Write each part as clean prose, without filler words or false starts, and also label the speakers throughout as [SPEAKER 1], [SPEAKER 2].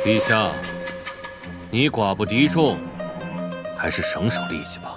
[SPEAKER 1] 陛下，你寡不敌众，还是省省力气吧。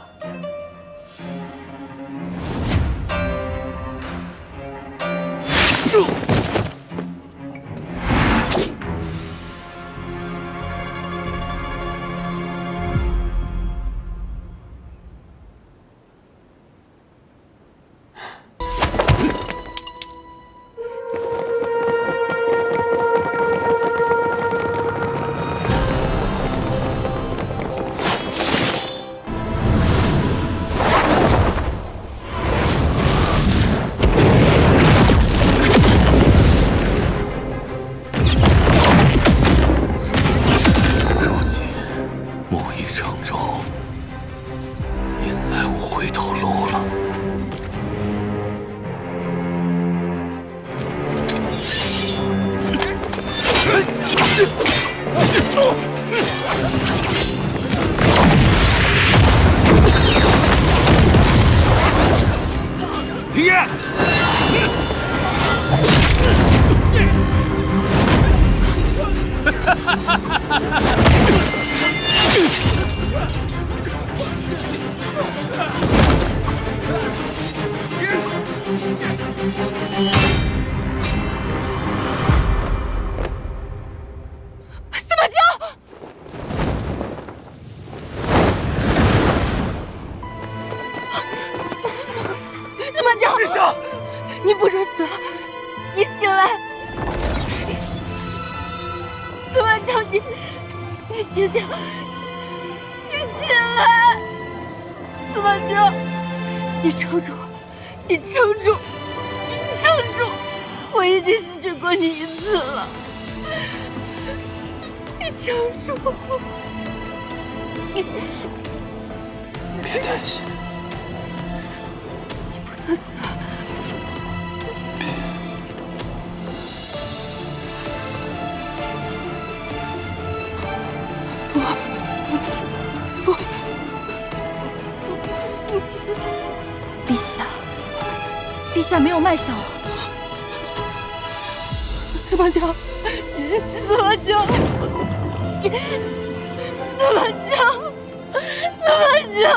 [SPEAKER 2] 陛下没有脉象了。司马江，司马江，司马江，司马江。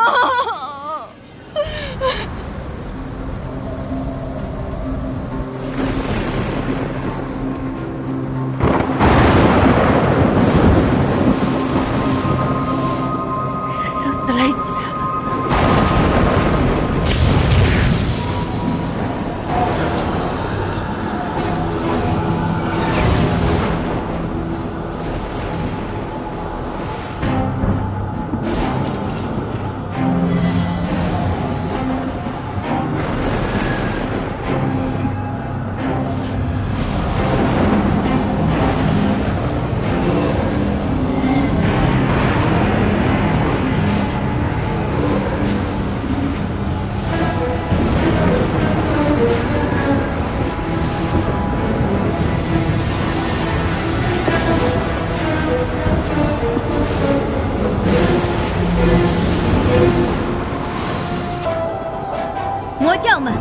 [SPEAKER 3] 魔将们，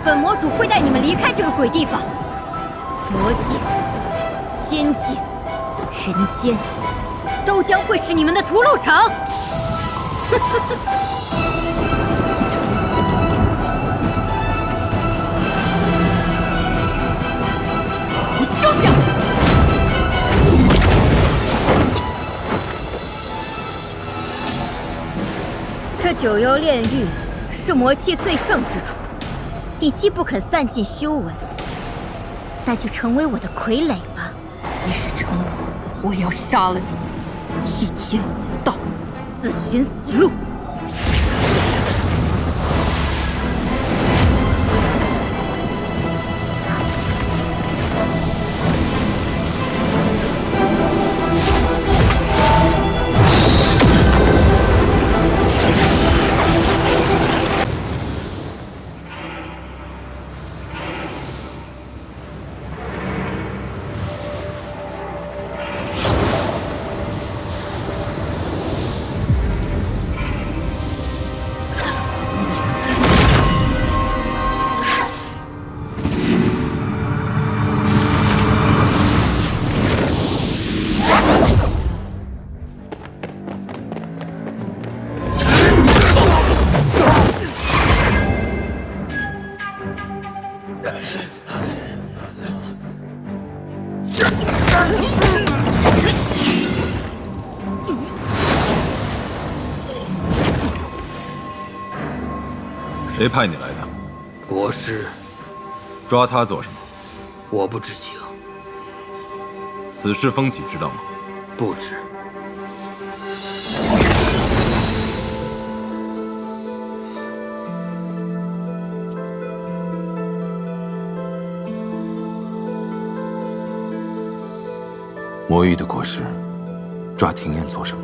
[SPEAKER 3] 本魔主会带你们离开这个鬼地方。魔界、仙界、人间，都将会是你们的屠戮场。你休想！这九幽炼狱。 是魔气最盛之处，你既不肯散尽修为，那就成为我的傀儡吧。
[SPEAKER 2] 即使成我，我也要杀了你，替天行道，
[SPEAKER 3] 自寻死路。
[SPEAKER 4] 谁派你来的？
[SPEAKER 5] 国师，
[SPEAKER 4] 抓他做什么？
[SPEAKER 5] 我不知情，
[SPEAKER 4] 此事风起知道吗？
[SPEAKER 5] 不知。
[SPEAKER 6] 魔域的国师抓庭燕做什么？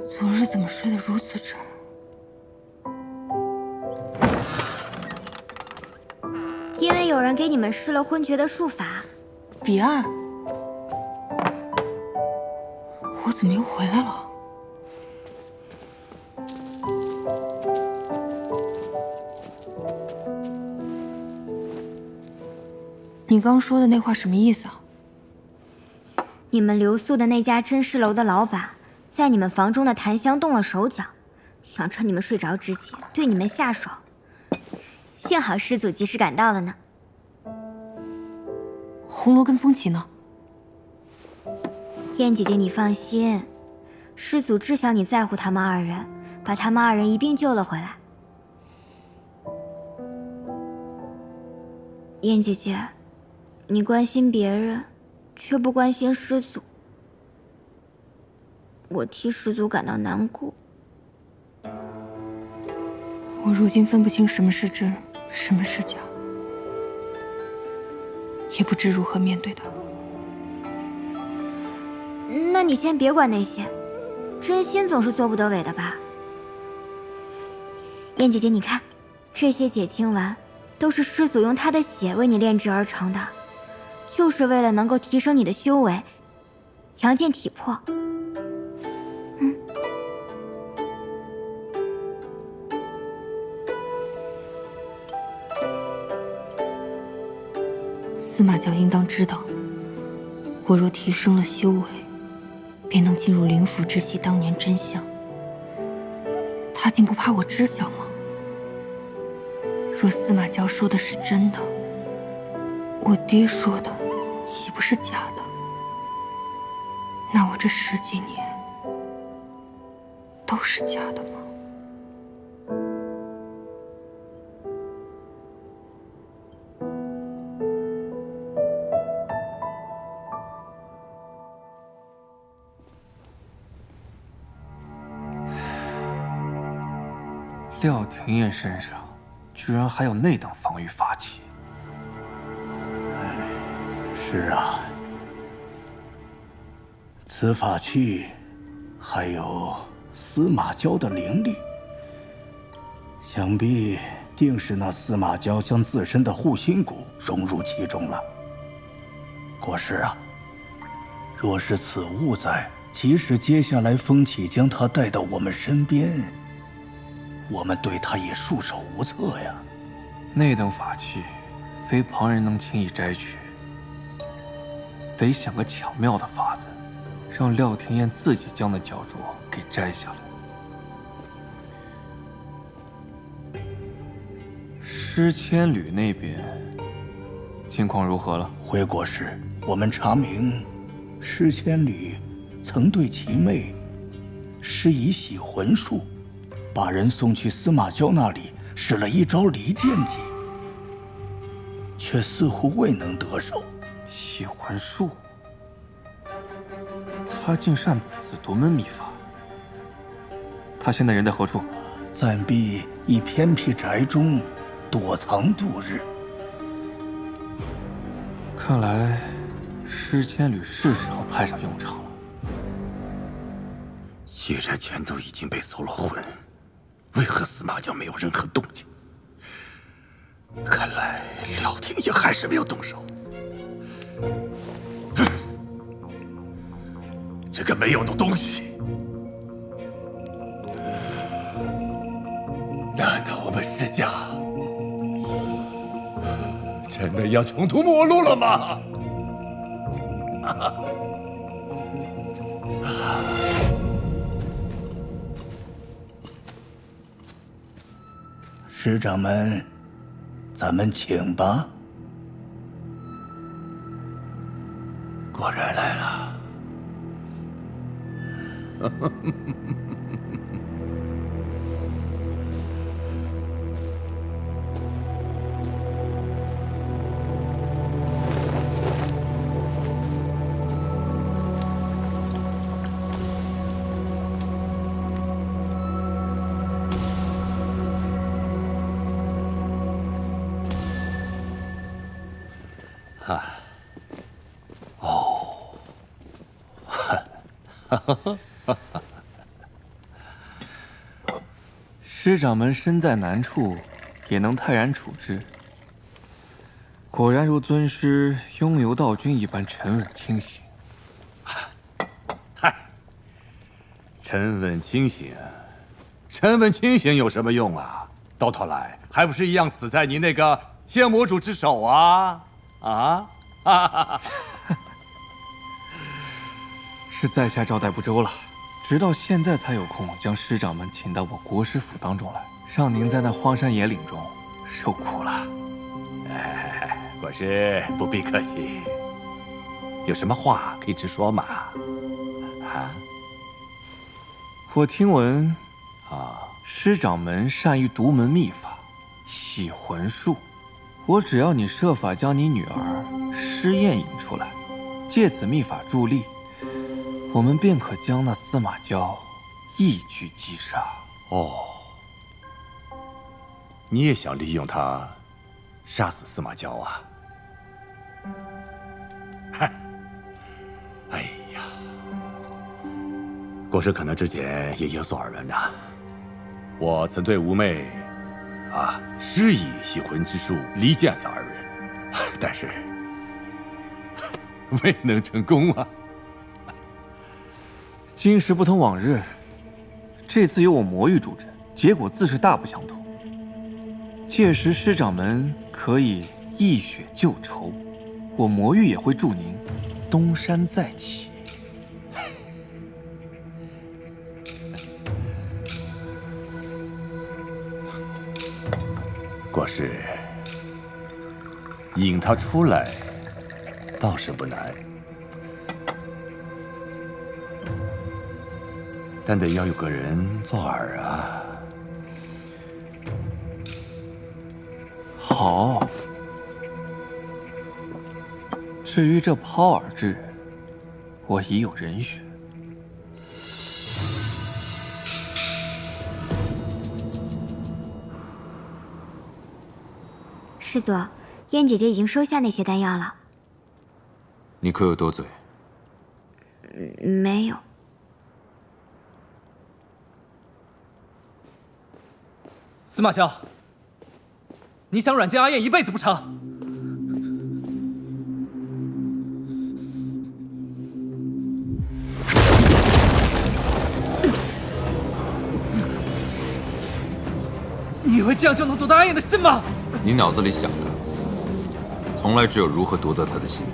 [SPEAKER 2] 昨日怎么睡得如此沉？
[SPEAKER 3] 因为有人给你们施了昏厥的术法。
[SPEAKER 2] 彼岸，我怎么又回来了？你刚说的那话什么意思啊？
[SPEAKER 3] 你们留宿的那家真实楼的老板，在你们房中的檀香动了手脚，想趁你们睡着之前对你们下手。幸好师祖及时赶到了呢。
[SPEAKER 2] 红罗跟风起呢？
[SPEAKER 3] 燕姐姐，你放心，师祖知晓你在乎他们二人，把他们二人一并救了回来。燕姐姐，你关心别人，却不关心师祖，我替师祖感到难过。
[SPEAKER 2] 我如今分不清什么是真，什么是假，也不知如何面对他。
[SPEAKER 3] 那你先别管那些，真心总是做不得伪的吧？燕姐姐，你看，这些解清丸都是师祖用他的血为你炼制而成的，就是为了能够提升你的修为，强健体魄。
[SPEAKER 2] 司马教应当知道，我若提升了修为，便能进入灵符之系当年真相。他竟不怕我知晓吗？若司马教说的是真的，我爹说的岂不是假的？那我这10几年都是假的吗？
[SPEAKER 1] 廖廷燕身上居然还有那等防御法器。
[SPEAKER 5] 是啊，此法器还有司马交的灵力，想必定是那司马交将自身的护心骨融入其中了。国师啊，若是此物在，即使接下来风起将他带到我们身边，我们对他也束手无策呀。
[SPEAKER 1] 那等法器，非旁人能轻易摘取，得想个巧妙的法子，让廖廷燕自己将那脚镯给摘下来。诗千缕那边情况如何了？
[SPEAKER 5] 回国师，我们查明，诗千缕曾对其妹施以洗魂术，把人送去司马交那里，使了一招离间计，却似乎未能得手。
[SPEAKER 1] 洗魂术，他竟善此独门秘法。他现在人在何处？
[SPEAKER 5] 暂避一偏僻宅中躲藏度日。
[SPEAKER 1] 看来诗千缕是时候派上用场了。
[SPEAKER 7] 既然全都已经被搜了魂，为何司马交没有任何动静？看来廖廷也还是没有动手。这个没有的东西，难道我们施家真的要穷途末路了吗？
[SPEAKER 5] 师长们，咱们请吧。
[SPEAKER 7] 果然来了。
[SPEAKER 1] 师长们身在难处，也能泰然处之。果然如尊师拥有道君一般沉稳清醒。
[SPEAKER 7] 嗨，沉稳清醒，沉稳清醒有什么用啊？到头来还不是一样死在你那个仙魔主之手啊！啊！哈哈！
[SPEAKER 1] 是在下招待不周了，直到现在才有空将师长们请到我国师府当中来，让您在那荒山野岭中受苦了。
[SPEAKER 7] 哎，国师不必客气，有什么话可以直说嘛。啊？
[SPEAKER 1] 我听闻，
[SPEAKER 7] 啊，
[SPEAKER 1] 师长们善于独门秘法，洗魂术。我只要你设法将你女儿尸焰引出来，借此秘法助力，我们便可将那司马娇一举击杀。
[SPEAKER 7] 哦，你也想利用他杀死司马娇啊？嗨，哎呀，国师可能之前也有所耳闻呐。我曾对吴妹施以洗魂之术，离间此二人，但是未能成功啊。
[SPEAKER 1] 今时不同往日，这次有我魔域助阵，结果自是大不相同。届时师长们可以一雪旧愁，我魔域也会助您东山再起。
[SPEAKER 7] 国师，引他出来倒是不难，但得要有个人做饵啊。
[SPEAKER 1] 好，至于这抛饵之人，我已有人选。
[SPEAKER 8] 师祖，燕姐姐已经收下那些丹药了。
[SPEAKER 6] 你可有多嘴？
[SPEAKER 8] 没有。
[SPEAKER 9] 司马娇，你想软禁阿燕一辈子不成？你以为这样就能夺得阿燕的心吗？
[SPEAKER 6] 你脑子里想的，从来只有如何夺得他的心。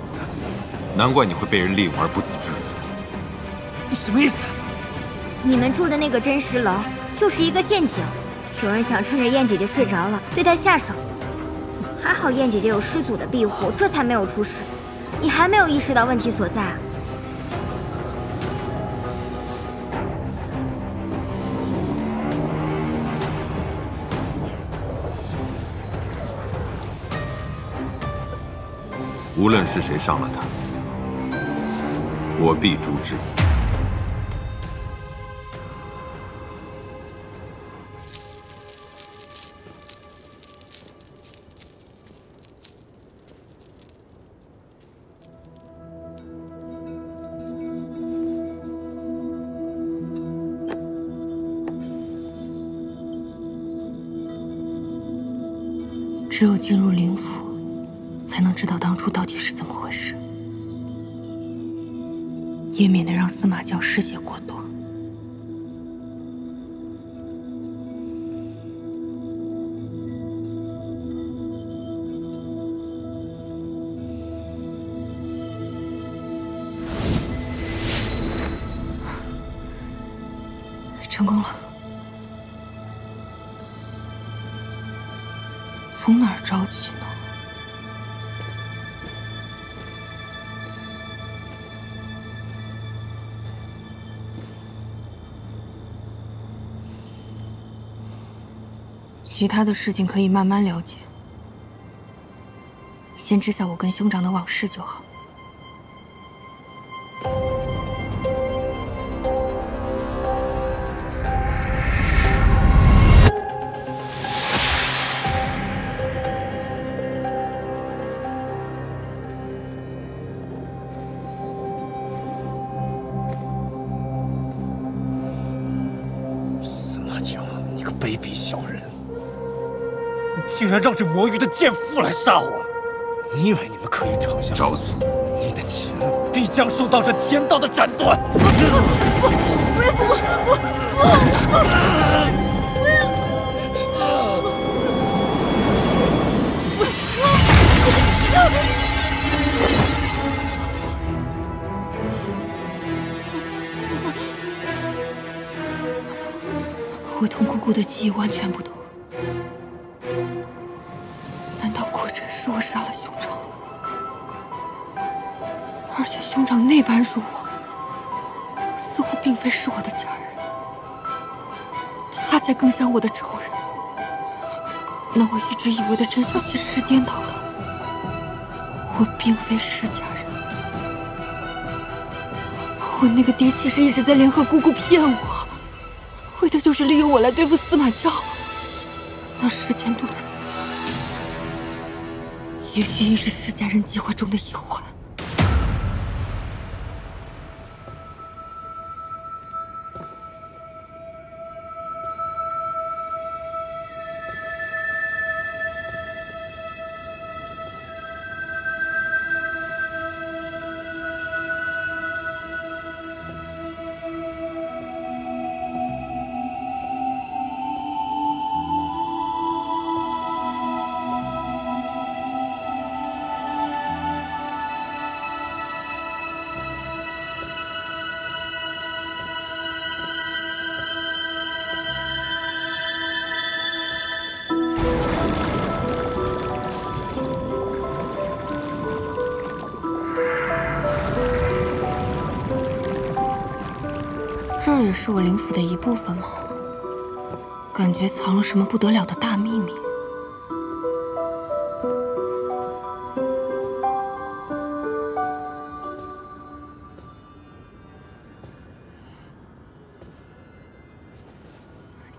[SPEAKER 6] 难怪你会被人利用而不自知。
[SPEAKER 9] 你什么意思？
[SPEAKER 8] 你们住的那个真实楼就是一个陷阱，有人想趁着燕姐姐睡着了对她下手。还好燕姐姐有师祖的庇护，这才没有出事。你还没有意识到问题所在啊！
[SPEAKER 6] 无论是谁伤了他，我必诛之。
[SPEAKER 2] 只有进入灵府，才能知道当初到底是怎么回事，也免得让司马娇失血过多。从哪儿找起呢？其他的事情可以慢慢了解，先知晓我跟兄长的往事就好。
[SPEAKER 10] 司马江，你个卑鄙小人！你竟然让这魔域的贱妇来杀我！你以为你们可以长相
[SPEAKER 6] 找死！
[SPEAKER 10] 你的情必将受到这天道的斩断！
[SPEAKER 2] 我同姑姑的记忆完全不同，难道果真是我杀了兄长？而且兄长那般辱我，似乎并非是我的家人，他才更像我的仇人。那我一直以为的真相其实是颠倒的，我并非是家人，我那个爹其实一直在联合姑姑骗我，为的就是利用我来对付司马教。那石前度的死，也许也是石家人计划中的一环。这儿也是我灵府的一部分吗？感觉藏了什么不得了的大秘密。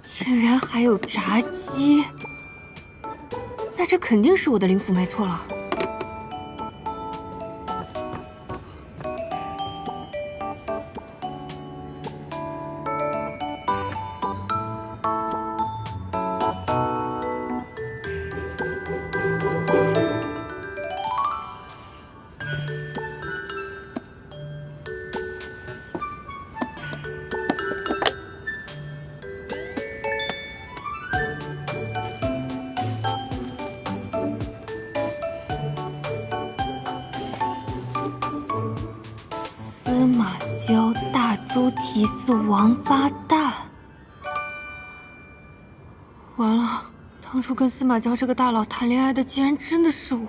[SPEAKER 2] 竟然还有炸鸡，那这肯定是我的灵府没错了。司马娇大猪蹄子王八蛋！完了，当初跟司马娇这个大佬谈恋爱的，竟然真的是我。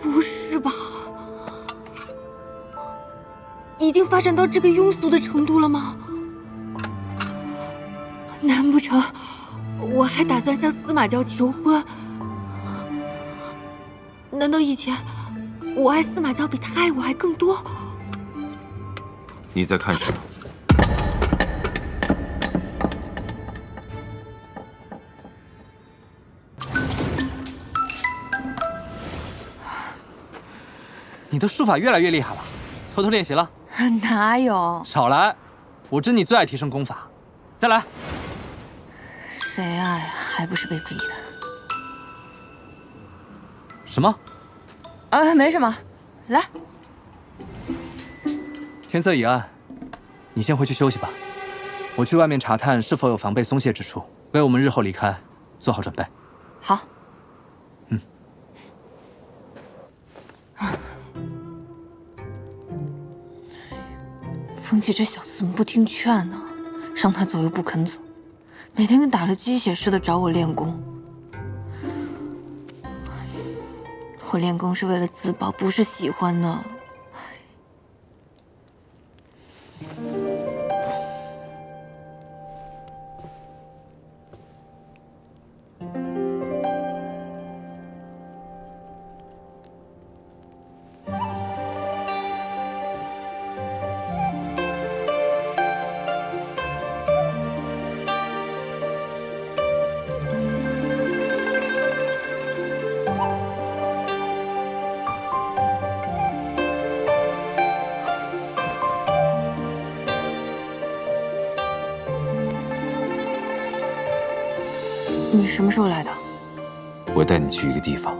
[SPEAKER 2] 不是吧？已经发展到这个庸俗的程度了吗？难不成我还打算向司马娇求婚？难道以前我爱司马娇比他爱我还更多？
[SPEAKER 6] 你在看什么？
[SPEAKER 9] 你的术法越来越厉害了，偷偷练习了？
[SPEAKER 2] 哪有？
[SPEAKER 9] 少来！我知你最爱提升功法，再来。
[SPEAKER 2] 谁爱还不是被逼的？
[SPEAKER 9] 什么？
[SPEAKER 2] 没什么，来。
[SPEAKER 9] 天色已暗，你先回去休息吧。我去外面查探是否有防备松懈之处，为我们日后离开做好准备。
[SPEAKER 2] 好。风姐这小子怎么不听劝呢？让他走又不肯走，每天跟打了鸡血似的找我练功。我练功是为了自保，不是喜欢呢。你什么时候来的？
[SPEAKER 6] 我带你去一个地方。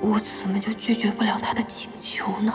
[SPEAKER 2] 我怎么就拒绝不了他的请求呢？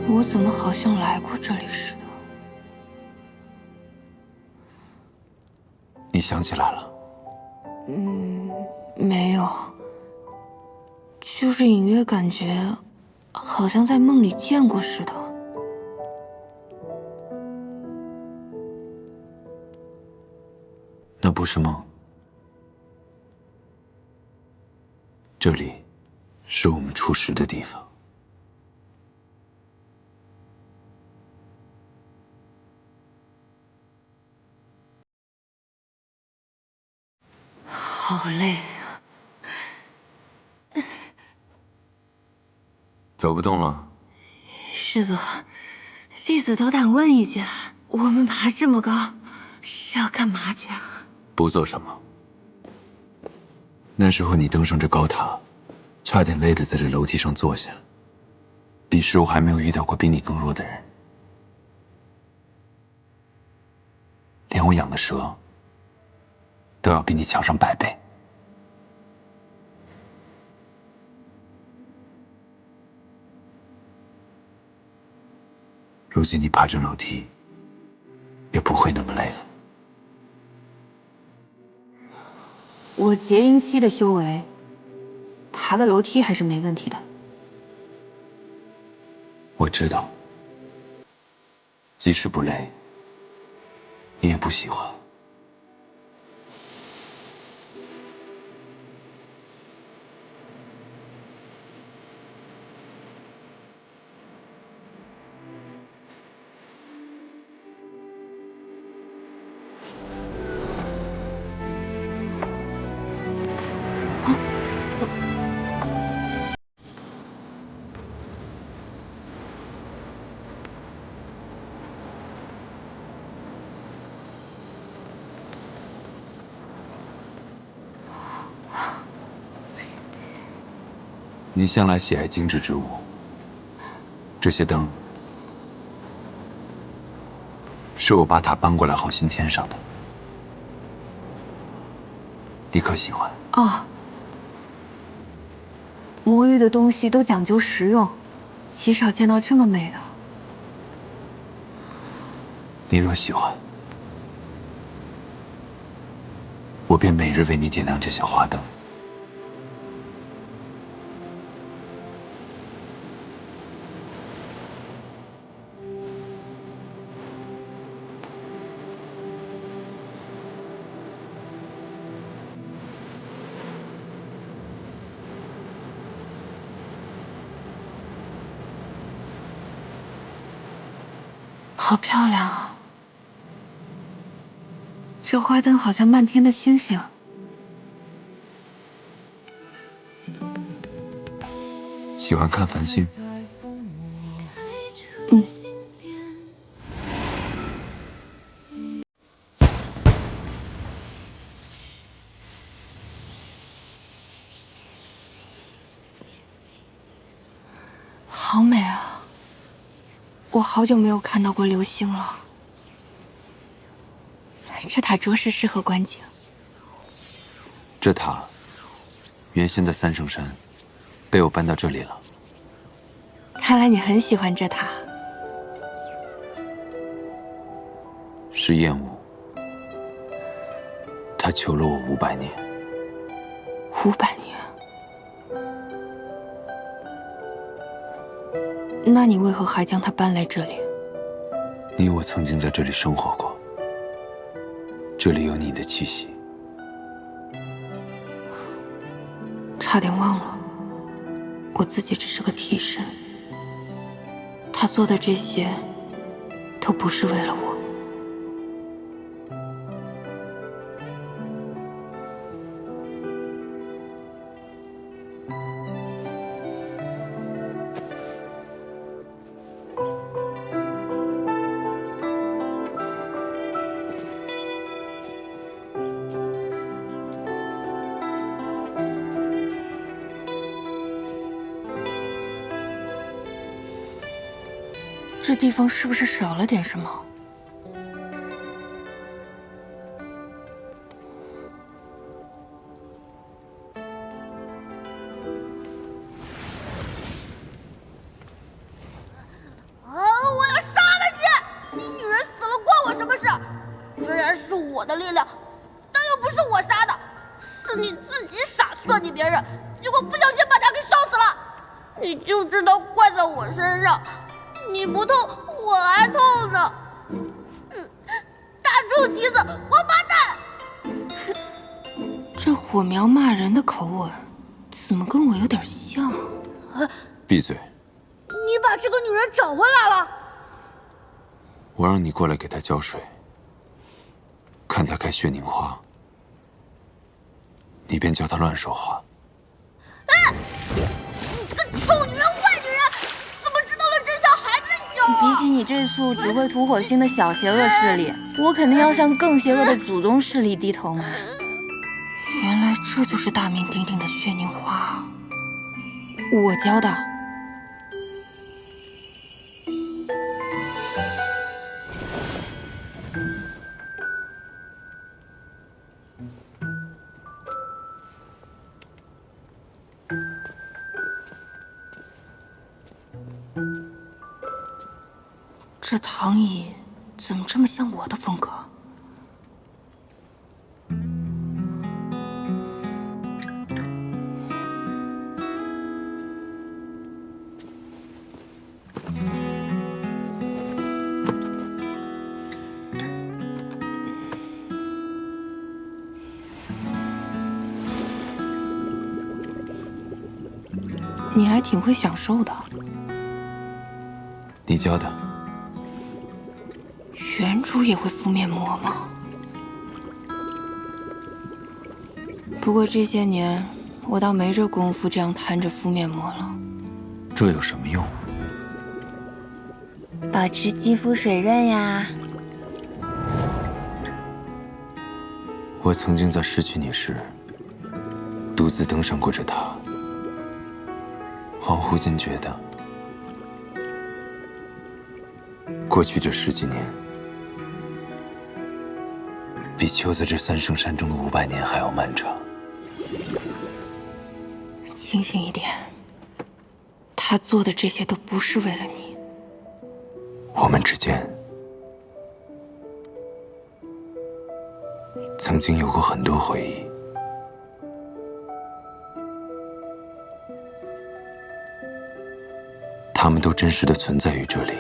[SPEAKER 2] 我怎么好像来过这里似的？
[SPEAKER 6] 你想起来了？
[SPEAKER 2] 没有，就是隐约感觉，好像在梦里见过似的。
[SPEAKER 6] 那不是梦，这里是我们初识的地方。
[SPEAKER 2] 好累啊！
[SPEAKER 6] 走不动了？
[SPEAKER 2] 师祖，弟子斗胆问一句，我们爬这么高，是要干嘛去啊？
[SPEAKER 6] 不做什么。那时候你登上这高塔，差点累得在这楼梯上坐下。彼时我还没有遇到过比你更弱的人，连我养的蛇都要比你强上100倍。如今你爬这楼梯，也不会那么累了。
[SPEAKER 2] 我结阴期的修为，爬个楼梯还是没问题的。
[SPEAKER 6] 我知道，即使不累，你也不喜欢。你向来喜爱精致之物，这些灯是我把塔搬过来后新添上的，你可喜欢？
[SPEAKER 2] 哦，魔域的东西都讲究实用，极少见到这么美的。
[SPEAKER 6] 你若喜欢，我便每日为你点亮这些花灯。
[SPEAKER 2] 好漂亮啊！这花灯好像漫天的星星。
[SPEAKER 6] 喜欢看繁星？
[SPEAKER 2] 嗯。好美啊！我好久没有看到过流星了。这塔着实适合观景。
[SPEAKER 6] 这塔原先在三圣山，被我搬到这里了。
[SPEAKER 2] 看来你很喜欢这塔。
[SPEAKER 6] 是厌恶。他求了我500年。
[SPEAKER 2] 500年？那你为何还将它搬来这里？
[SPEAKER 6] 你我曾经在这里生活过，这里有你的气息。
[SPEAKER 2] 差点忘了，我自己只是个替身。他做的这些，都不是为了我。这地方是不是少了点什么？
[SPEAKER 11] 我要杀了你！你女人死了关我什么事？虽然是我的力量，但又不是我杀的，是你自己傻算计别人，结果不小心把她给烧死了。你就知道怪在我身上。你不痛，我还痛呢！大猪蹄子，王八蛋！
[SPEAKER 2] 这火苗骂人的口吻，怎么跟我有点像？
[SPEAKER 6] 闭嘴！
[SPEAKER 11] 你把这个女人找回来了？
[SPEAKER 6] 我让你过来给她浇水，看她开血凝花，你便叫她乱说话。
[SPEAKER 11] 你这个臭女人、坏女人，怎么知道了真相还在叫啊？
[SPEAKER 2] 比起你这簇只会吐火星的小邪恶势力，我肯定要向更邪恶的祖宗势力低头嘛。原来这就是大名鼎鼎的血凝花，我教的。这躺椅怎么这么像我的风格？你还挺会享受的。
[SPEAKER 6] 你教的。
[SPEAKER 2] 原主也会敷面膜吗？不过这些年，我倒没这功夫这样摊着敷面膜了。
[SPEAKER 6] 这有什么用？
[SPEAKER 2] 保持肌肤水润呀。
[SPEAKER 6] 我曾经在失去你时，独自登上过这塔。恍惚间觉得，过去这10几年，比囚在这三圣山中的500年还要漫长。
[SPEAKER 2] 清醒一点，他做的这些都不是为了你。
[SPEAKER 6] 我们之间曾经有过很多回忆，他们都真实的存在于这里。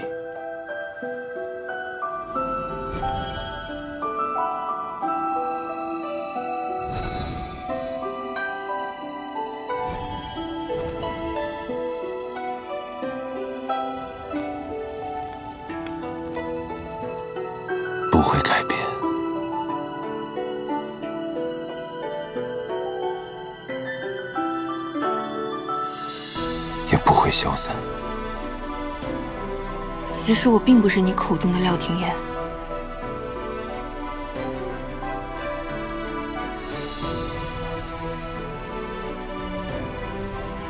[SPEAKER 6] 不会改变。会消散。
[SPEAKER 2] 其实我并不是你口中的廖廷琰。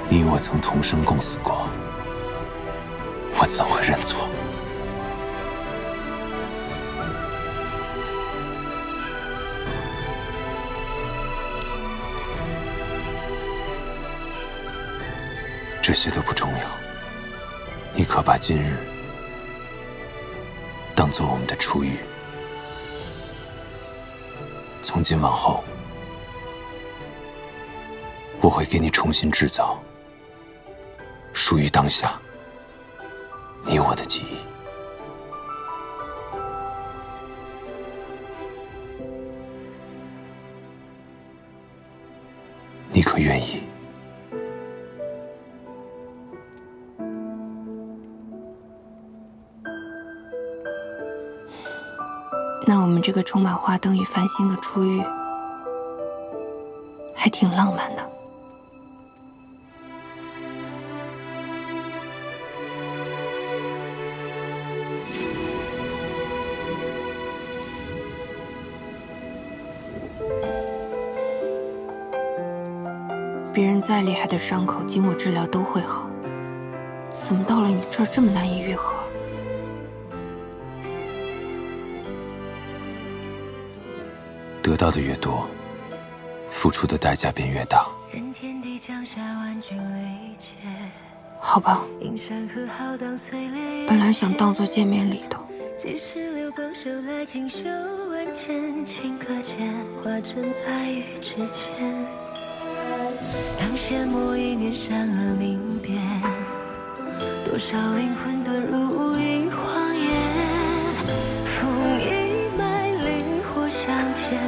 [SPEAKER 6] 你我曾同生共死过，我怎会认错？这些都不重要，你可把今日当做我们的初遇。从今往后，我会给你重新制造属于当下你我的记忆。你可愿意？
[SPEAKER 2] 那我们这个充满花灯与繁星的初遇，还挺浪漫的。别人再厉害的伤口，经过治疗都会好，怎么到了你这儿这么难以愈合？
[SPEAKER 6] 得到的越多，付出的代价便越大。
[SPEAKER 2] 好吧，本来想当做见面礼的。
[SPEAKER 12] 当阡陌一念善恶明辨，多少灵魂遁入一谎言。风一脉，灵火相牵，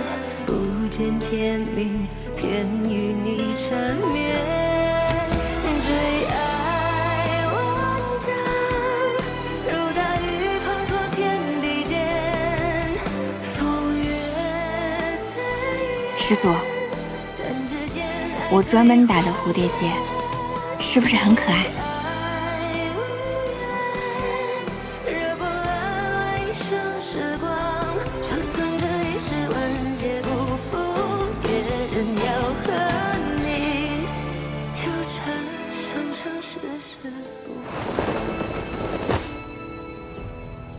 [SPEAKER 12] 不见天明，偏与你缠绵。最爱万丈，如大雨滂沱天地间。风月
[SPEAKER 2] 师祖，我专门打的蝴蝶结，是不是很可爱？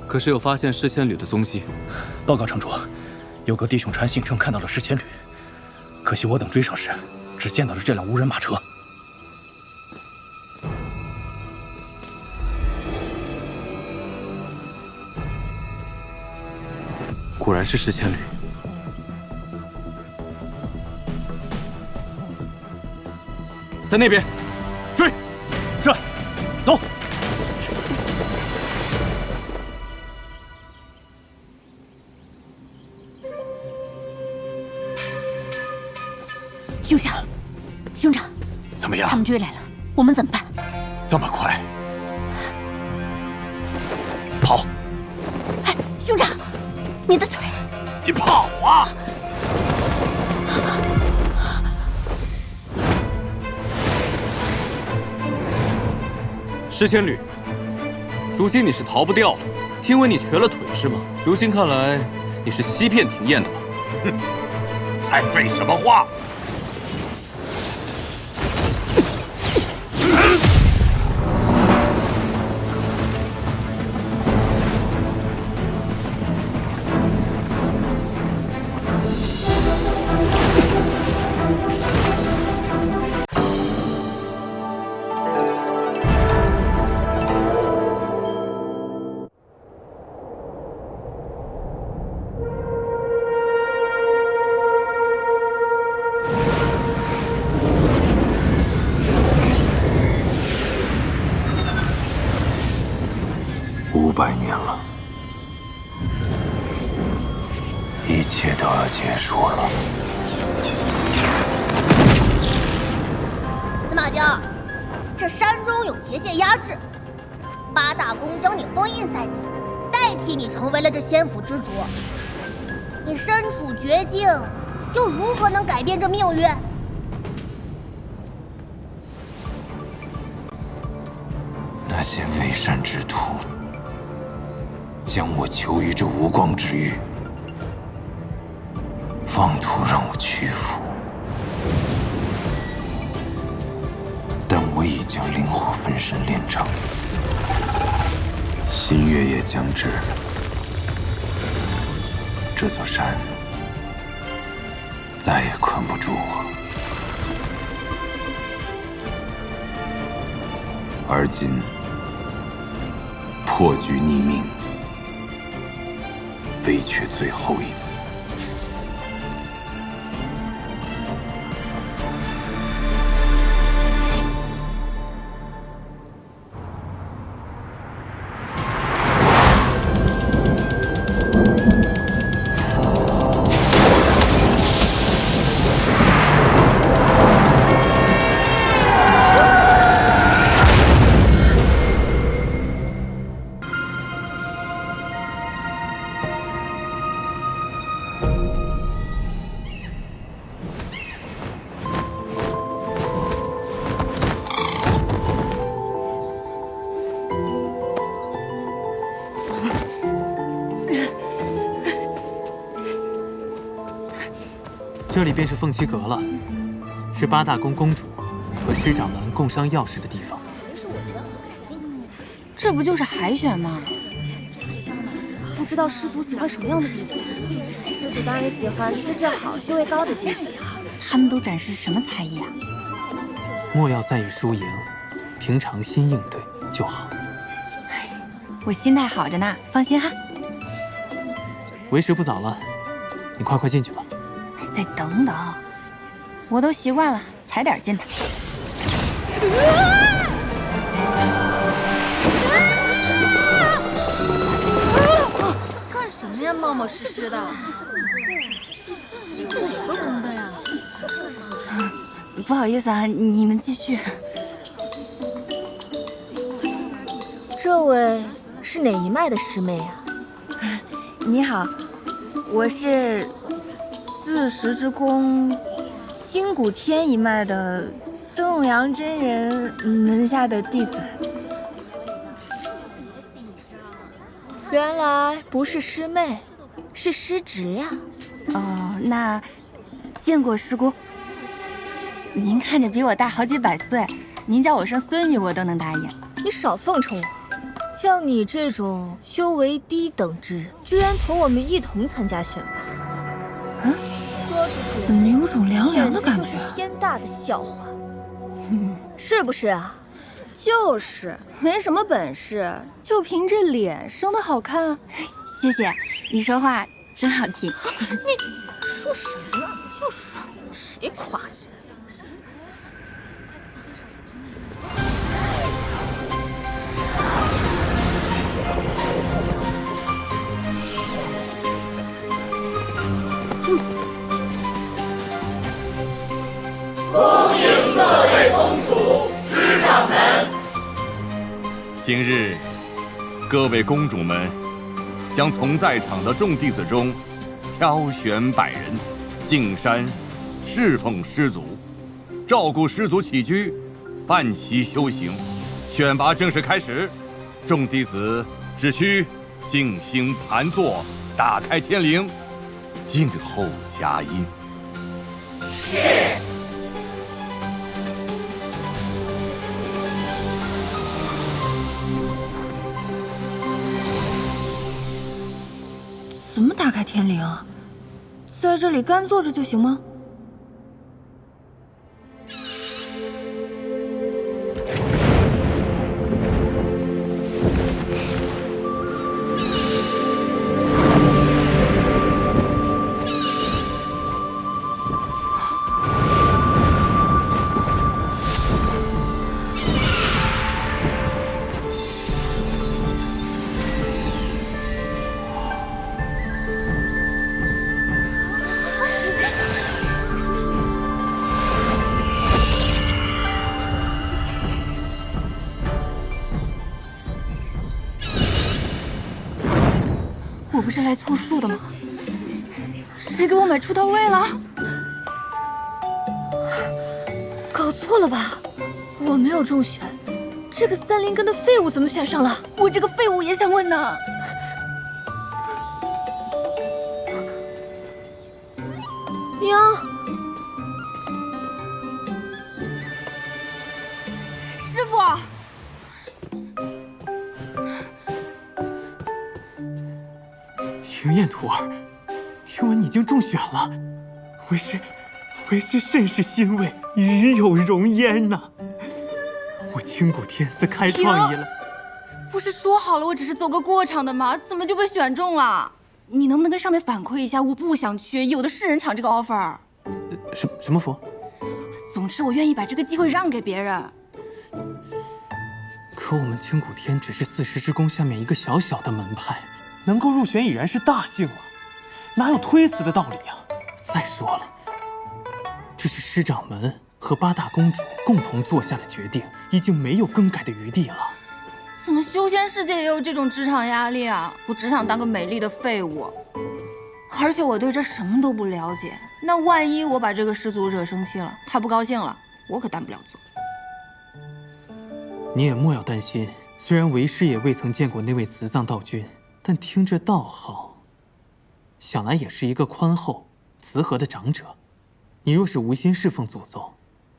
[SPEAKER 9] 可是有发现诗仙侣的踪迹。
[SPEAKER 10] 报告城主，有个弟兄传信称看到了诗仙侣，可惜我等追上时，只见到了这辆无人马车。
[SPEAKER 9] 果然是诗仙侣。在那边，追！
[SPEAKER 10] 是，走。
[SPEAKER 3] 兄长，兄长，
[SPEAKER 7] 怎么样？
[SPEAKER 3] 他们追来了，我们怎么办？
[SPEAKER 7] 这么快？跑！
[SPEAKER 3] 哎，兄长，你的腿！
[SPEAKER 7] 你跑啊！
[SPEAKER 9] 诗仙侣，如今你是逃不掉了。听闻你瘸了腿是吗？如今看来，你是欺骗廷琰的吧？
[SPEAKER 7] 哼，还废什么话？500
[SPEAKER 6] 年了，一切都要结束了。
[SPEAKER 11] 司马交，这山中有结界压制，8大宫将你封印在此，代替你成为了这仙府之主。你身处绝境，又如何能改变这命运？
[SPEAKER 6] 那些为善之徒，将我囚于这无光之域，妄图让我屈服。但我已将灵火分身炼成，新月也将至。这座山再也困不住我。而今破局逆命，唯缺最后一次。
[SPEAKER 13] 这里便是凤栖阁了，是八大宫公主和师长们共商要事的地方。
[SPEAKER 2] 这不就是海选吗？
[SPEAKER 14] 不知道师祖喜欢什么样的弟子？师祖当然喜欢资质好、修为高的弟子。
[SPEAKER 2] 他们都展示什么才艺啊？
[SPEAKER 13] 莫要在意输赢，平常心应对就好。
[SPEAKER 2] 我心态好着呢，放心哈。
[SPEAKER 13] 为时不早了，你快进去吧。
[SPEAKER 2] 再等等，我都习惯了，踩点进来。
[SPEAKER 14] 干什么呀，冒冒失失的？是哪个宫的呀？
[SPEAKER 2] 不好意思啊，你们继续。
[SPEAKER 14] 这位是哪一脉的师妹啊？
[SPEAKER 2] 你好，我是40之宫星谷天一脉的邓阳真人门下的弟子。
[SPEAKER 14] 原来不是师妹，是师侄呀。
[SPEAKER 2] 哦，那见过师姑。您看着比我大好几百岁，您叫我声孙女我都能答应。
[SPEAKER 14] 你少奉承我，像你这种修为低等之人，居然同我们一同参加选拔。
[SPEAKER 2] 怎么有种凉凉的感觉？
[SPEAKER 14] 天大的笑话，是不是啊？
[SPEAKER 2] 就是，没什么本事，就凭这脸生得好看。谢谢，你说话真好听。
[SPEAKER 14] 你说什么呢？就是谁夸你？
[SPEAKER 15] 恭迎各位公主、师长们。
[SPEAKER 7] 今日，各位公主们将从在场的众弟子中挑选100人，进山侍奉师祖，照顾师祖起居，伴其修行。选拔正式开始，众弟子只需静心盘坐，打开天灵，静候佳音。
[SPEAKER 15] 是。
[SPEAKER 2] 怎么打开天灵啊？在这里干坐着就行吗？我不是来凑数的吗？谁给我买出头位了？
[SPEAKER 14] 搞错了吧？我没有中选，这个三灵根的废物怎么选上了？我这个废物也想问呢。娘，师傅，
[SPEAKER 13] 庭燕徒儿，听闻你竟中选了，为师甚是欣慰，与有荣焉呐！我清谷天自开创以来，
[SPEAKER 14] 不是说好了我只是走个过场的吗？怎么就被选中了？你能不能跟上面反馈一下？我不想去，有的是人抢这个 offer。
[SPEAKER 13] 什么佛？
[SPEAKER 14] 总之，我愿意把这个机会让给别人。
[SPEAKER 13] 可我们清谷天只是四时之宫下面一个小小的门派，能够入选已然是大幸了，哪有推辞的道理呀？再说了，这是师掌门和八大公主共同做下的决定，已经没有更改的余地了。
[SPEAKER 14] 怎么修仙世界也有这种职场压力啊？我只想当个美丽的废物，而且我对这什么都不了解。那万一我把这个师祖惹生气了，他不高兴了，我可担不了责。
[SPEAKER 13] 你也莫要担心，虽然为师也未曾见过那位慈藏道君，但听这道号，想来也是一个宽厚、慈和的长者。你若是无心侍奉祖宗，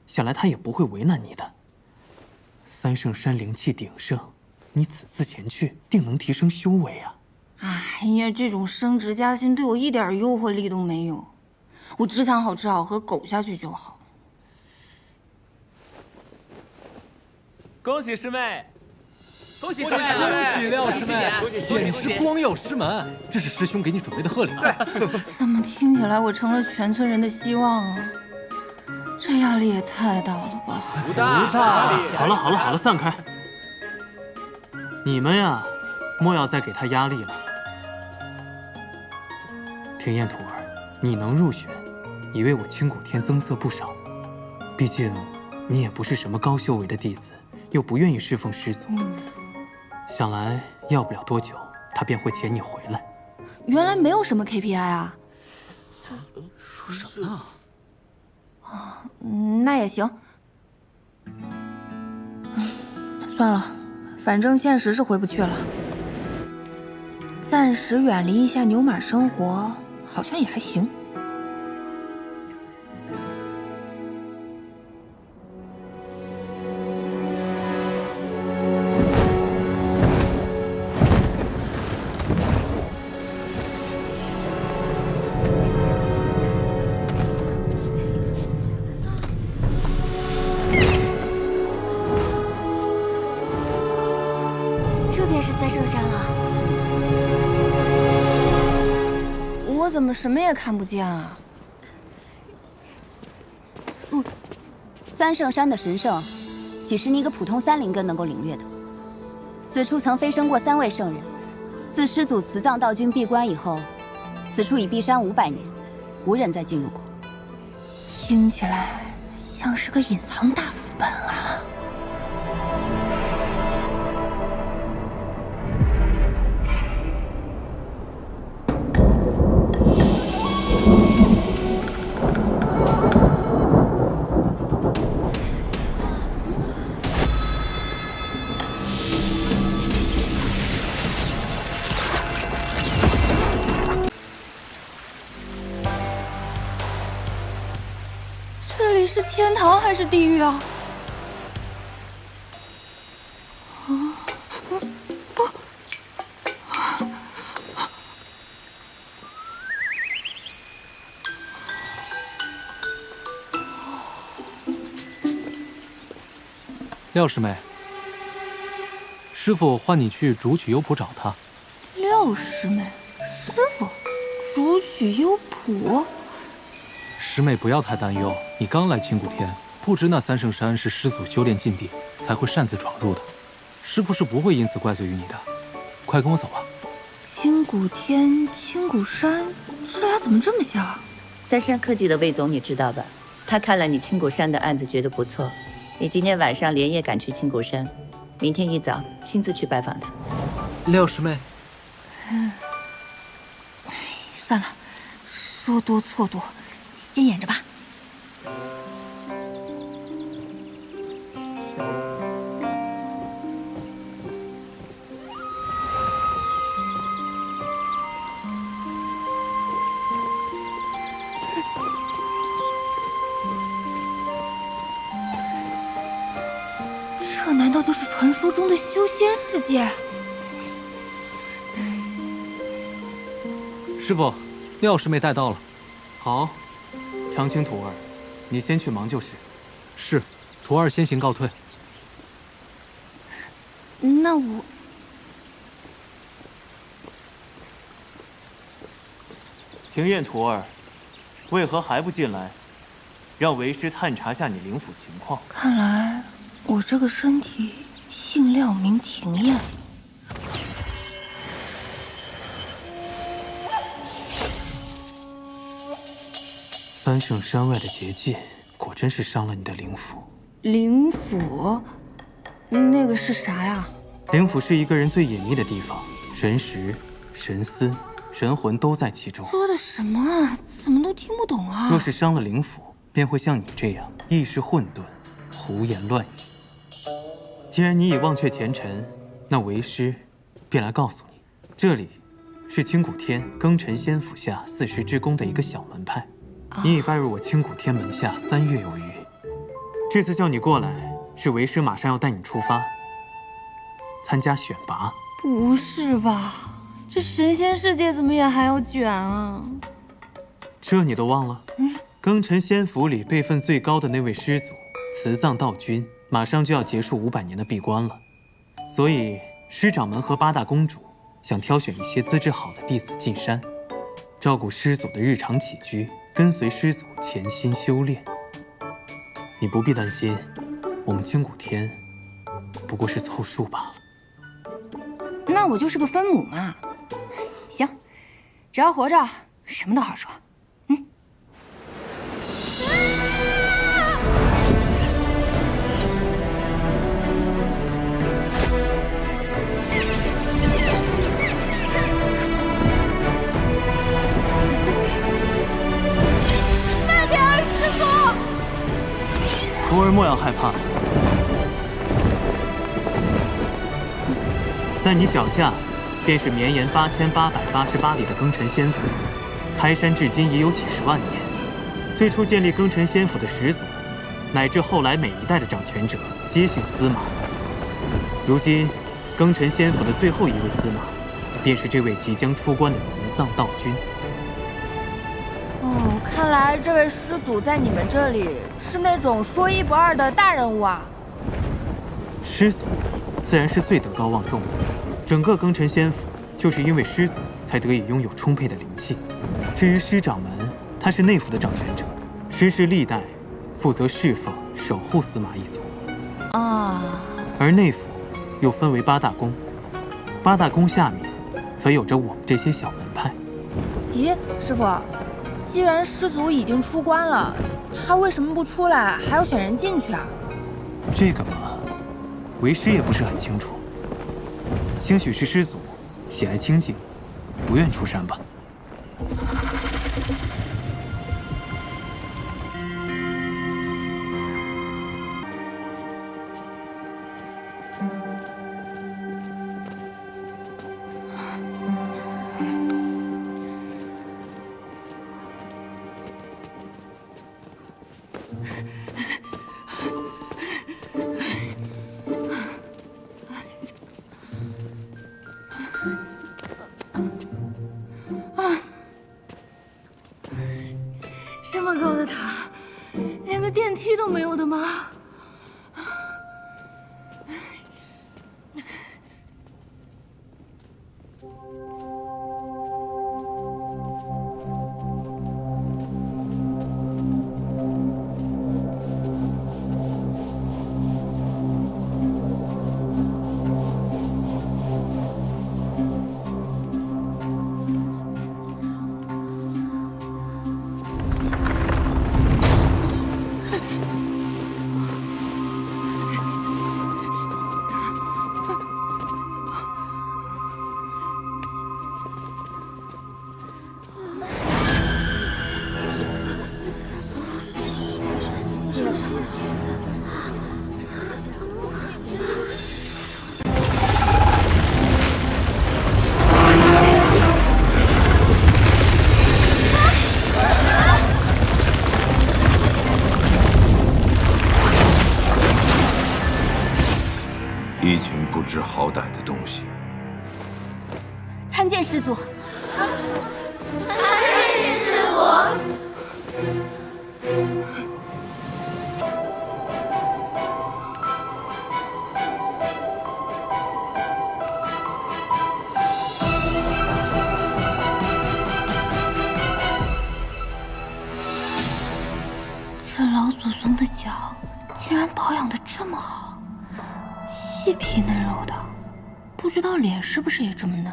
[SPEAKER 13] 想来他也不会为难你的。三圣山灵气鼎盛，你此次前去，定能提升修为啊！
[SPEAKER 14] 哎呀，这种升职加薪对我一点诱惑力都没有，我只想好吃好喝，苟下去就好。
[SPEAKER 9] 恭喜师妹！恭喜
[SPEAKER 7] 师妹！恭喜廖师妹！简直光耀师门！这是师兄给你准备的贺礼。
[SPEAKER 14] 怎么听起来我成了全村人的希望啊？这压力也太大了吧！
[SPEAKER 9] 不大。
[SPEAKER 13] 好了，散开！你们呀，莫要再给他压力了。庭燕徒儿，你能入选，已为我清谷天增色不少。毕竟，你也不是什么高修为的弟子，又不愿意侍奉师祖。想来要不了多久，他便会遣你回来。
[SPEAKER 14] 原来没有什么 KPI 啊？
[SPEAKER 5] 说什么呢？
[SPEAKER 14] 那也行。算了，反正现实是回不去了。暂时远离一下牛马生活，好像也还行。怎么什么也看不见啊？
[SPEAKER 16] 三圣山的神圣，岂是你一个普通三灵根能够领略的？此处曾飞升过3位圣人，自师祖慈藏道君闭关以后，此处已闭山500年，无人再进入过。
[SPEAKER 14] 听起来像是个隐藏大副本啊！是天堂还是地狱啊？
[SPEAKER 17] 廖师妹，师傅唤你去竹取幽谱找他。
[SPEAKER 14] 廖师妹，师傅，竹取幽谱。
[SPEAKER 17] 师妹不要太担忧，你刚来清谷天，不知那三圣山是师祖修炼禁地，才会擅自闯入的。师傅是不会因此怪罪于你的。快跟我走吧。
[SPEAKER 14] 清谷天、清谷山，这俩怎么这么像？
[SPEAKER 18] 三山科技的魏总你知道吧？他看了你清谷山的案子，觉得不错。你今天晚上连夜赶去清谷山，明天一早亲自去拜访他。
[SPEAKER 17] 廖师妹，
[SPEAKER 14] 算了，说多错多。先演着吧。道就是传说中的修仙世界？
[SPEAKER 17] 师傅，钥匙没带到了。
[SPEAKER 13] 好，长青徒儿，你先去忙就是。
[SPEAKER 17] 是，徒儿先行告退。
[SPEAKER 14] 那我……
[SPEAKER 13] 庭院徒儿，为何还不进来？让为师探查下你灵府情况。
[SPEAKER 14] 看来我这个身体姓廖名庭燕。
[SPEAKER 13] 三圣山外的结界，果真是伤了你的灵府。
[SPEAKER 14] 灵府？那个是啥呀？
[SPEAKER 13] 灵府是一个人最隐秘的地方，神识、神思、神魂都在其中。
[SPEAKER 14] 说的什么啊？怎么都听不懂啊！
[SPEAKER 13] 若是伤了灵府，便会像你这样意识混沌，胡言乱语。既然你已忘却前尘，那为师便来告诉你，这里是青谷天庚辰仙府下四时之宫的一个小门派。你已拜入我青谷天门下3月有余。这次叫你过来，是为师马上要带你出发，参加选拔。
[SPEAKER 14] 不是吧？这神仙世界怎么也还要卷啊？
[SPEAKER 13] 这你都忘了？庚辰仙府里辈分最高的那位师祖慈藏道君，马上就要结束500年的闭关了，所以师掌门和8大公主想挑选一些资质好的弟子进山，照顾师祖的日常起居，跟随师祖潜心修炼。你不必担心，我们青谷天不过是凑数罢了。
[SPEAKER 14] 那我就是个分母嘛。行，只要活着，什么都好说。
[SPEAKER 13] 徒儿莫要害怕，在你脚下，便是绵延8888里的庚辰仙府。开山至今已有几10万年，最初建立庚辰仙府的始祖，乃至后来每一代的掌权者，皆姓司马。如今，庚辰仙府的最后一位司马，便是这位即将出关的慈藏道君。
[SPEAKER 14] 哦，看来这位师祖在你们这里是那种说一不二的大人物啊。
[SPEAKER 13] 师祖，自然是最德高望重的。整个庚辰仙府，就是因为师祖才得以拥有充沛的灵气。至于师掌门，他是内府的掌权者，师世历代负责侍奉、守护司马一族。
[SPEAKER 14] 啊。
[SPEAKER 13] 而内府又分为8大宫，8大宫下面，则有着我们这些小门派。
[SPEAKER 14] 咦，师傅，既然师祖已经出关了，他为什么不出来，还要选人进去啊？
[SPEAKER 13] 这个嘛，为师也不是很清楚。兴许是师祖喜爱清静，不愿出山吧。
[SPEAKER 14] 这么高的塔，连个电梯都没有的吗？
[SPEAKER 6] 歹的东西。
[SPEAKER 16] 参见师祖。
[SPEAKER 15] 参见师祖。
[SPEAKER 2] 这老祖宗的脚竟然保养得这么好，细皮嫩肉的，不知道脸是不是也这么嫩？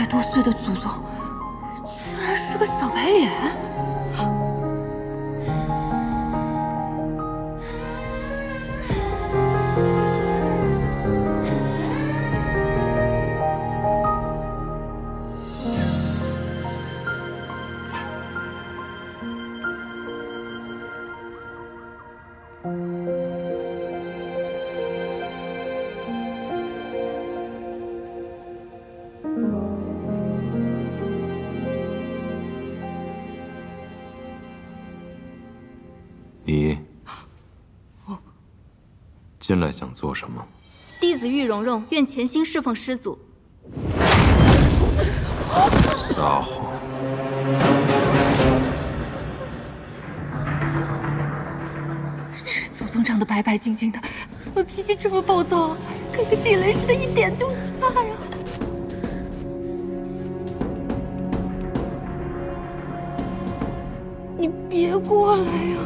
[SPEAKER 2] 多岁的祖宗，竟然是个小白脸！
[SPEAKER 6] 你进来想做什么？
[SPEAKER 14] 弟子玉蓉蓉愿潜心侍奉师祖。
[SPEAKER 6] 撒谎！
[SPEAKER 2] 这祖宗长得白白净净的，怎么脾气这么暴躁啊？跟个地雷似的，一点就炸呀！你别过来呀！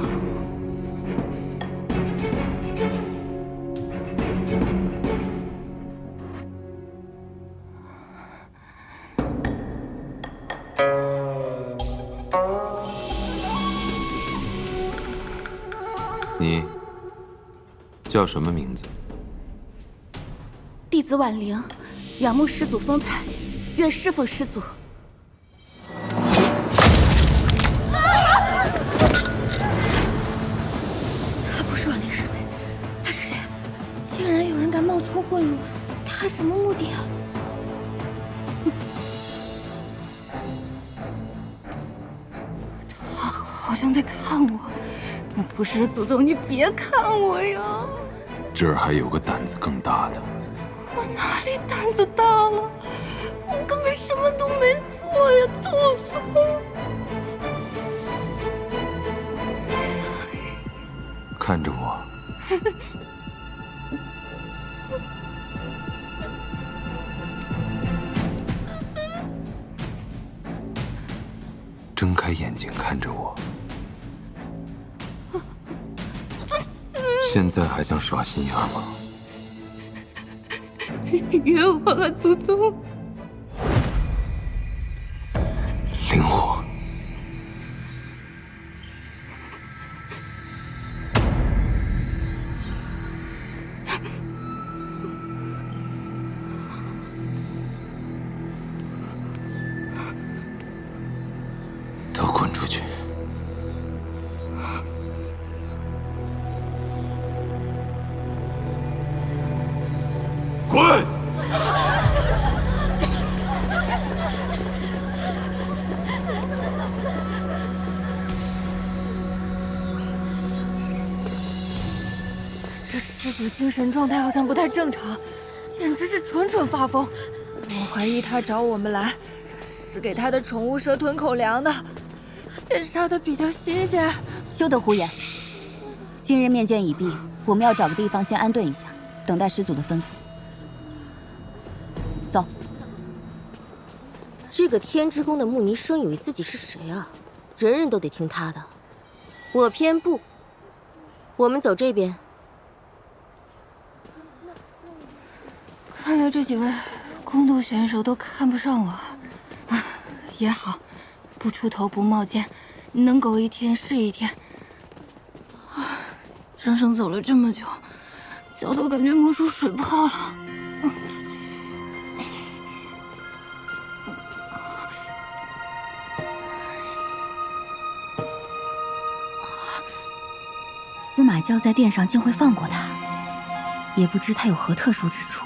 [SPEAKER 6] 你叫什么名字？
[SPEAKER 19] 弟子婉玲，仰慕师祖风采，愿侍奉师祖。
[SPEAKER 2] 他不是婉玲师妹，他是谁？竟然有人敢冒充混入，他什么目的啊？他好像在看我。那不是祖宗，你别看我呀！
[SPEAKER 6] 这儿还有个胆子更大的。
[SPEAKER 2] 我哪里胆子大了？我根本什么都没做呀，祖宗！
[SPEAKER 6] 看着我。睁开眼睛看着我。现在还想耍心眼吗？
[SPEAKER 2] 冤枉啊，祖宗！
[SPEAKER 6] 灵火，都滚出去！
[SPEAKER 15] 滚！
[SPEAKER 2] 这师祖精神状态好像不太正常，简直是蠢发疯。我怀疑他找我们来，是给他的宠物蛇吞口粮的。现杀的比较新鲜。
[SPEAKER 16] 休得胡言！今日面见已毕，我们要找个地方先安顿一下，等待师祖的吩咐。走。
[SPEAKER 20] 这个天之宫的穆尼生以为自己是谁啊？人人都得听他的。我偏不。我们走这边。
[SPEAKER 14] 看来这几位宫斗选手都看不上我。啊，也好，不出头不冒尖，能苟一天是一天。啊，整整走了这么久，脚都感觉磨出水泡了。
[SPEAKER 16] 司马娇在殿上竟会放过他，也不知他有何特殊之处。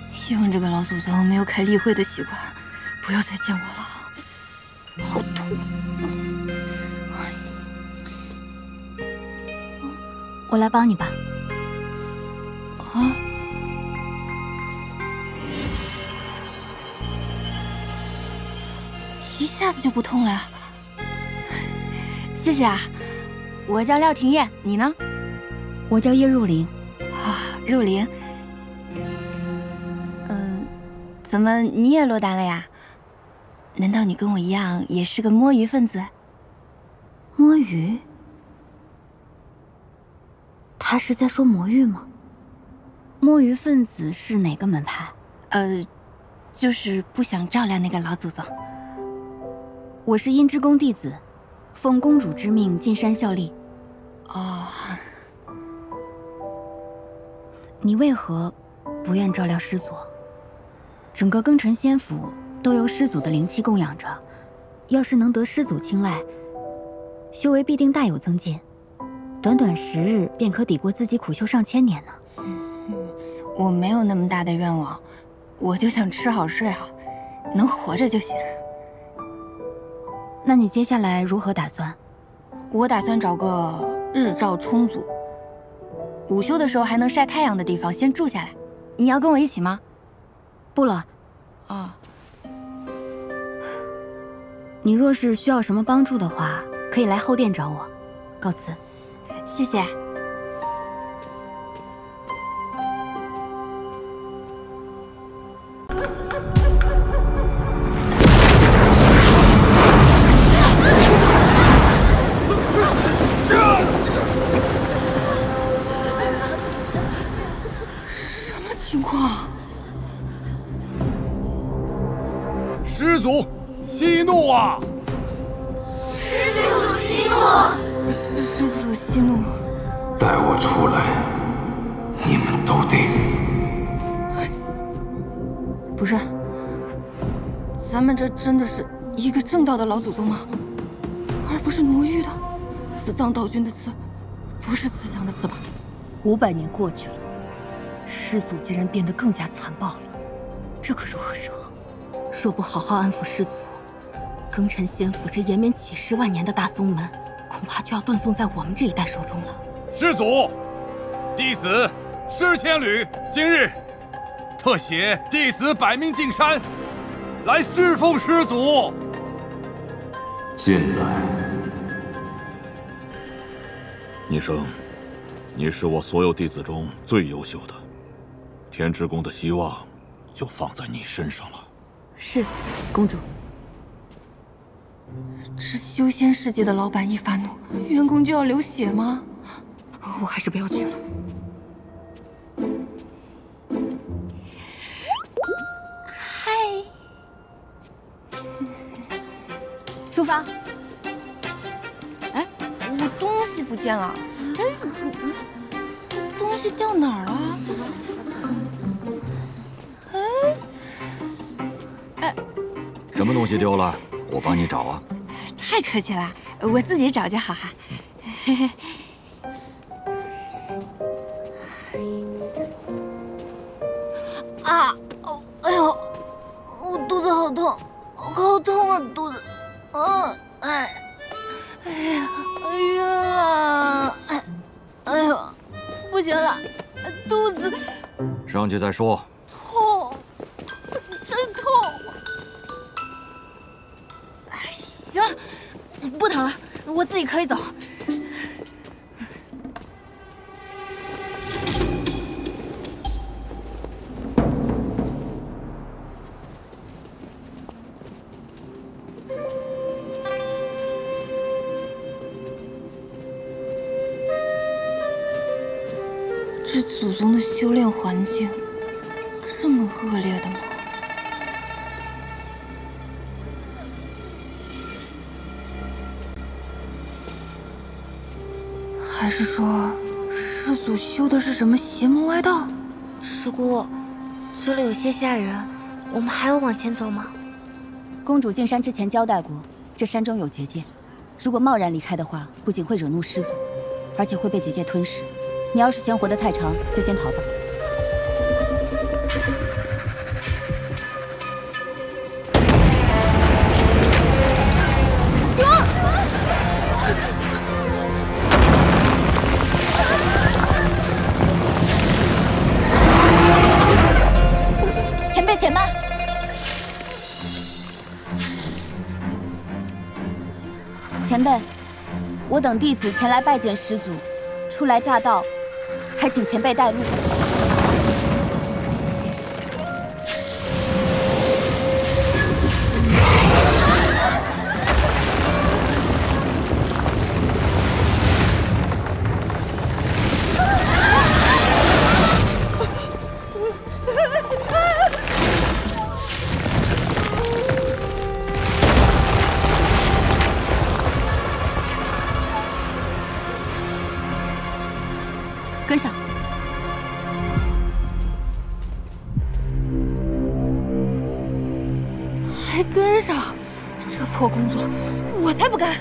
[SPEAKER 14] 希望这个老祖宗没有开例会的习惯，不要再见我了，好痛！
[SPEAKER 16] 我来帮你吧。
[SPEAKER 14] 啊！一下子就不痛了，谢谢啊！我叫廖廷艳，你呢？
[SPEAKER 16] 我叫叶入灵。
[SPEAKER 14] 啊，入灵。怎么你也落单了呀？难道你跟我一样也是个摸鱼分子？
[SPEAKER 16] 摸鱼？他是在说魔域吗？摸鱼分子是哪个门派？
[SPEAKER 14] 就是不想照料那个老祖宗。
[SPEAKER 16] 我是阴之宫弟子，奉公主之命进山效力。
[SPEAKER 14] 哦，
[SPEAKER 16] 你为何不愿照料师祖？整个庚辰仙府都由师祖的灵气供养着，要是能得师祖青睐，修为必定大有增进，短短10日便可抵过自己苦修上千年呢。
[SPEAKER 14] 我没有那么大的愿望，我就想吃好睡好，能活着就行。
[SPEAKER 16] 那你接下来如何打算？
[SPEAKER 14] 我打算找个日照充足、午休的时候还能晒太阳的地方先住下来。你要跟我一起吗？
[SPEAKER 16] 不了。
[SPEAKER 14] 啊。
[SPEAKER 16] 你若是需要什么帮助的话，可以来后殿找我。告辞。
[SPEAKER 14] 谢谢。
[SPEAKER 3] 什么情况？
[SPEAKER 7] 师祖息怒啊！
[SPEAKER 3] 师祖息怒！
[SPEAKER 14] 师祖息怒！
[SPEAKER 6] 带我出来，你们都得死！
[SPEAKER 14] 不是，咱们这真的是一个正道的老祖宗吗？而不是魔域的。慈葬道君的慈，不是慈祥的慈吧
[SPEAKER 20] ？500年过去了，师祖竟然变得更加残暴了，这可如何是好？若不好好安抚师祖，庚辰仙府这延绵几10万年的大宗门，恐怕就要断送在我们这一代手中了。
[SPEAKER 7] 师祖，弟子施千旅今日特携弟子百名进山，来侍奉师祖。
[SPEAKER 6] 进来。
[SPEAKER 21] 逆生，你是我所有弟子中最优秀的，天之宫的希望就放在你身上了。
[SPEAKER 20] 是，公主。
[SPEAKER 14] 这修仙世界的老板一发怒，员工就要流血吗？
[SPEAKER 20] 我还是不要去了。
[SPEAKER 14] 嗨，
[SPEAKER 16] 出发。
[SPEAKER 14] 哎，我东西不见了。东西掉哪儿了？哎，
[SPEAKER 22] 什么东西丢了？我帮你找啊。
[SPEAKER 14] 太客气了，我自己找就好哈。嘿嘿。啊！哎呦，我肚子好痛，好痛啊，肚子。哎呀，晕了！哎呦，不行了，肚子
[SPEAKER 22] 上去再说。
[SPEAKER 14] 痛，真痛！行了，不疼了，我自己可以走。
[SPEAKER 2] 这祖宗的修炼环境这么恶劣的吗？还是说师祖修的是什么邪门歪道？
[SPEAKER 8] 师姑，这里有些吓人，我们还要往前走吗？
[SPEAKER 16] 公主进山之前交代过，这山中有结界，如果贸然离开的话，不仅会惹怒师祖，而且会被结界吞噬。你要是嫌活得太长，就先逃吧。
[SPEAKER 8] 熊！前辈，且慢！
[SPEAKER 16] 前辈，我等弟子前来拜见师祖，初来乍到，还请前辈带路。跟上。
[SPEAKER 2] 还跟上？这破工作，我才不干！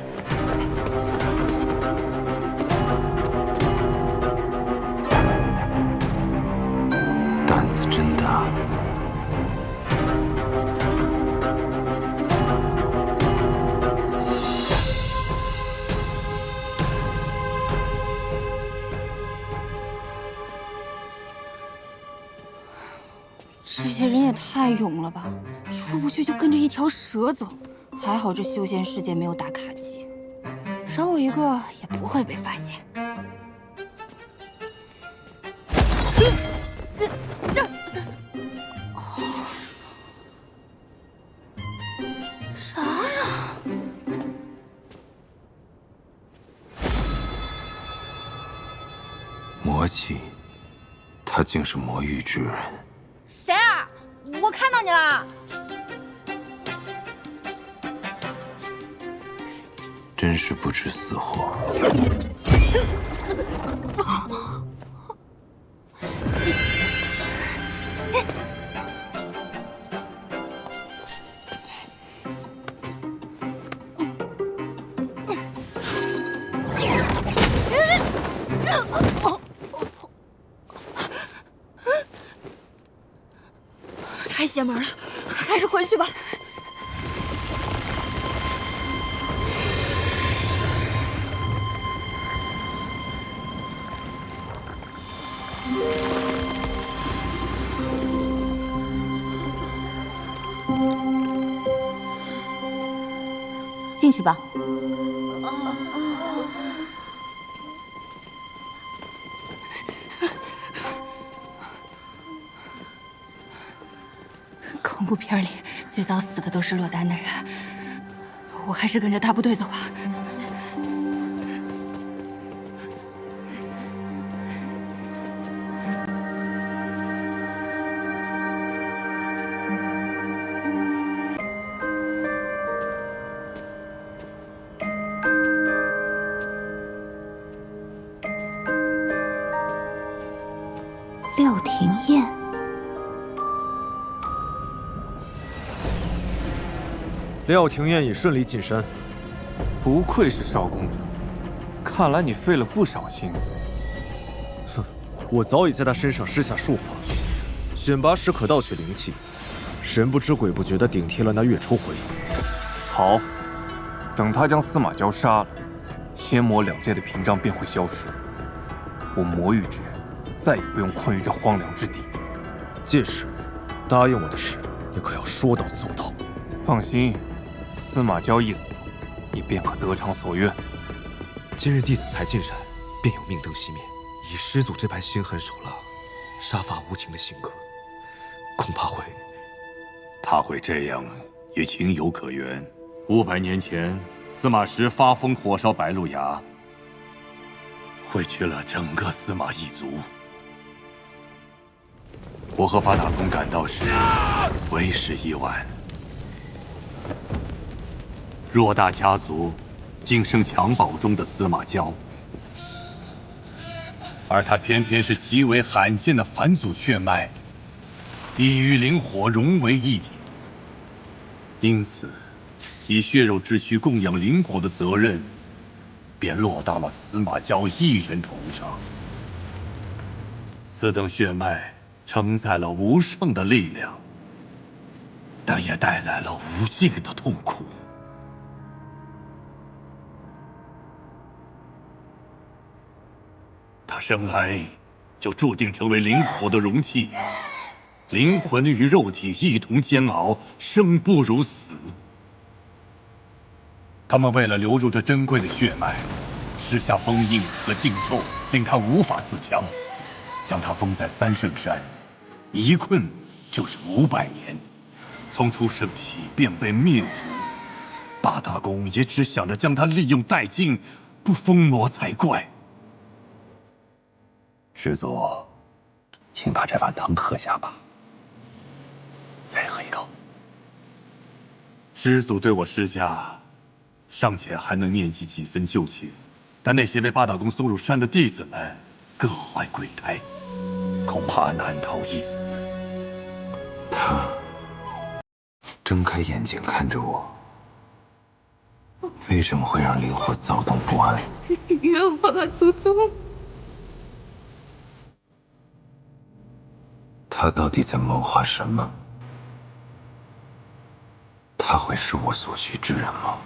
[SPEAKER 6] 胆子真大。
[SPEAKER 2] 这些人也太勇了吧！出不去就跟着一条蛇走。还好这修仙世界没有打卡机，少我一个也不会被发现。啥呀？
[SPEAKER 6] 魔气，他竟是魔域之人。
[SPEAKER 14] 谁啊？我看到你了。
[SPEAKER 6] 真是不知死活。
[SPEAKER 2] 太邪门了，还是回去吧。
[SPEAKER 16] 进去吧。
[SPEAKER 2] 恐怖片里最早死的都是落单的人，我还是跟着大部队走吧。
[SPEAKER 16] 廖廷艳，
[SPEAKER 10] 廖廷艳已顺利进山。
[SPEAKER 9] 不愧是少公主，看来你费了不少心思。
[SPEAKER 10] 哼，我早已在他身上施下术法，选拔时可盗取灵气，神不知鬼不觉地顶替了那月初回。
[SPEAKER 9] 好，等他将司马娇杀了，仙魔两界的屏障便会消失，我魔域之人再也不用困于这荒凉之地。
[SPEAKER 10] 届时，答应我的事，你可要说到做到。
[SPEAKER 9] 放心，司马娇一死，你便可得偿所愿。
[SPEAKER 1] 今日弟子才进山，便有命灯熄灭。以师祖这般心狠手辣、杀伐无情的性格，恐怕会……
[SPEAKER 7] 他会这样，也情有可原。500年前，司马师发疯火烧白鹿崖，毁去了整个司马一族。我和八大公赶到时，为时已晚。偌大家族，仅剩襁褓中的司马娇，而他偏偏是极为罕见的返祖血脉，已与灵火融为一体。因此，以血肉之躯供养灵火的责任，便落到了司马娇一人头上。此等血脉承载了无上的力量，但也带来了无尽的痛苦。他生来就注定成为灵火的容器，灵魂与肉体一同煎熬，生不如死。他们为了留住这珍贵的血脉，施下封印和禁咒，令他无法自强，将他封在三圣山，一困就是500年，从出生起便被灭族。八大公也只想着将他利用殆尽，不封魔才怪。师祖，请把这碗汤喝下吧。再喝一口。师祖对我施加，尚且还能念及几分旧情，但那些被八大公送入山的弟子们，各怀鬼胎，恐怕难逃一死。
[SPEAKER 6] 他睁开眼睛看着我，为什么会让灵火躁动不安？
[SPEAKER 15] 冤枉啊，祖宗！
[SPEAKER 6] 他到底在谋划什么？他会是我所需之人吗？